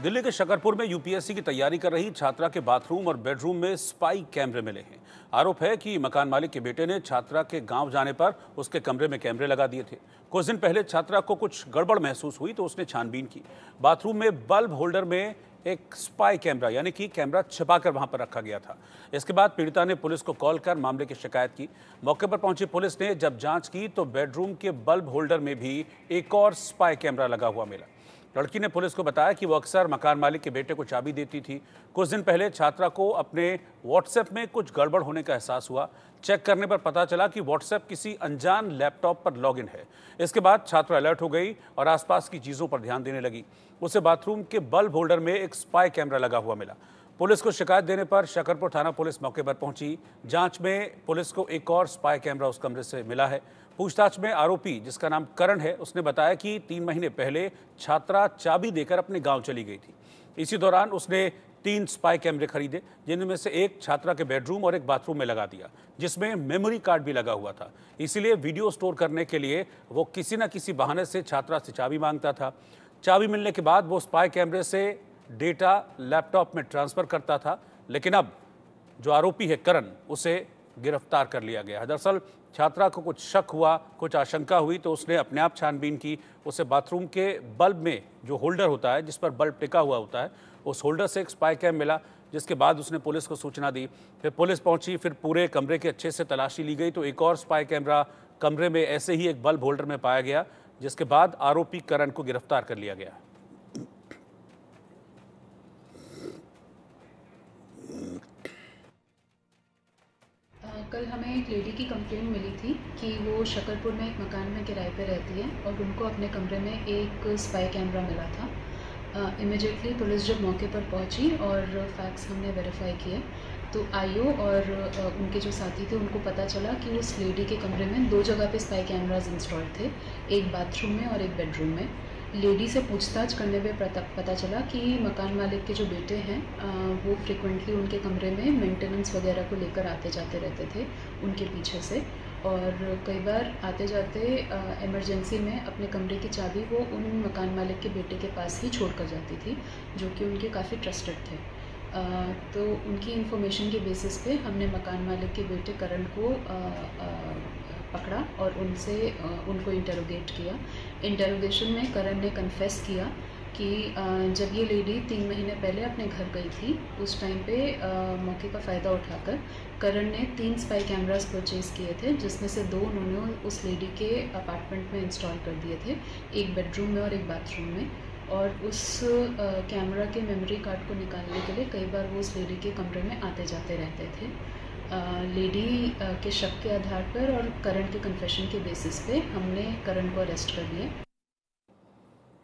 दिल्ली के शकरपुर में यूपीएससी की तैयारी कर रही छात्रा के बाथरूम और बेडरूम में स्पाई कैमरे मिले हैं। आरोप है कि मकान मालिक के बेटे ने छात्रा के गांव जाने पर उसके कमरे में कैमरे लगा दिए थे। कुछ दिन पहले छात्रा को कुछ गड़बड़ महसूस हुई तो उसने छानबीन की। बाथरूम में बल्ब होल्डर में एक स्पाई कैमरा यानी कि कैमरा छिपाकर वहां पर रखा गया था। इसके बाद पीड़िता ने पुलिस को कॉल कर मामले की शिकायत की। मौके पर पहुंची पुलिस ने जब जांच की तो बेडरूम के बल्ब होल्डर में भी एक और स्पाई कैमरा लगा हुआ मिला। लड़की ने पुलिस को बताया कि वो अक्सर मकान मालिक के बेटे को चाबी देती थी। कुछ दिन पहले छात्रा को अपने व्हाट्सएप में कुछ गड़बड़ होने का एहसास हुआ। चेक करने पर पता चला कि व्हाट्सएप किसी अनजान लैपटॉप पर लॉगिन है। इसके बाद छात्रा अलर्ट हो गई और आसपास की चीज़ों पर ध्यान देने लगी। उसे बाथरूम के बल्ब होल्डर में एक स्पाई कैमरा लगा हुआ मिला। पुलिस को शिकायत देने पर शकरपुर थाना पुलिस मौके पर पहुंची। जांच में पुलिस को एक और स्पाई कैमरा उस कमरे से मिला है। पूछताछ में आरोपी, जिसका नाम करण है, उसने बताया कि 3 महीने पहले छात्रा चाबी देकर अपने गांव चली गई थी। इसी दौरान उसने 3 स्पाई कैमरे खरीदे, जिनमें से एक छात्रा के बेडरूम और एक बाथरूम में लगा दिया, जिसमें मेमोरी कार्ड भी लगा हुआ था। इसीलिए वीडियो स्टोर करने के लिए वो किसी न किसी बहाने से छात्रा से चाबी मांगता था। चाबी मिलने के बाद वो स्पाई कैमरे से डेटा लैपटॉप में ट्रांसफर करता था। लेकिन अब जो आरोपी है करण, उसे गिरफ्तार कर लिया गया है। दरअसल छात्रा को कुछ शक हुआ, कुछ आशंका हुई तो उसने अपने आप छानबीन की। उसे बाथरूम के बल्ब में जो होल्डर होता है, जिस पर बल्ब टिका हुआ होता है, उस होल्डर से एक स्पाई कैम मिला, जिसके बाद उसने पुलिस को सूचना दी। फिर पुलिस पहुंची, फिर पूरे कमरे की अच्छे से तलाशी ली गई तो एक और स्पाई कैमरा कमरे में ऐसे ही एक बल्ब होल्डर में पाया गया, जिसके बाद आरोपी करण को गिरफ्तार कर लिया गया। कल हमें एक लेडी की कंप्लेंट मिली थी कि वो शकरपुर में एक मकान में किराए पे रहती है और उनको अपने कमरे में एक स्पाई कैमरा मिला था। इमीडिएटली पुलिस जब मौके पर पहुंची और फैक्ट्स हमने वेरीफाई किए तो आईओ और उनके जो साथी थे उनको पता चला कि उस लेडी के कमरे में 2 जगह पे स्पाई कैमराज इंस्टॉल थे, एक बाथरूम में और एक बेडरूम में। लेडी से पूछताछ करने पे पता चला कि मकान मालिक के जो बेटे हैं वो फ्रिक्वेंटली उनके कमरे में मेंटेनेंस वगैरह को लेकर आते जाते रहते थे उनके पीछे से, और कई बार आते जाते इमरजेंसी में अपने कमरे की चाबी वो उन मकान मालिक के बेटे के पास ही छोड़ कर जाती थी, जो कि उनके काफ़ी ट्रस्टेड थे। तो उनकी इन्फॉर्मेशन के बेसिस पे हमने मकान मालिक के बेटे करण को पकड़ा और उनको इंटरोगेट किया। इंटरोगेशन में करण ने कन्फेस किया कि जब ये लेडी 3 महीने पहले अपने घर गई थी, उस टाइम पे मौके का फ़ायदा उठाकर करण ने 3 स्पाई कैमरास परचेज़ किए थे, जिसमें से 2 उन्होंने उस लेडी के अपार्टमेंट में इंस्टॉल कर दिए थे, एक बेडरूम में और एक बाथरूम में। और उस कैमरा के मेमोरी कार्ड को निकालने के लिए कई बार वो उस लेडी के कमरे में आते जाते रहते थे। लेडी के शक के आधार पर और करण के कन्फेशन के बेसिस पे हमने करण को अरेस्ट कर लिया।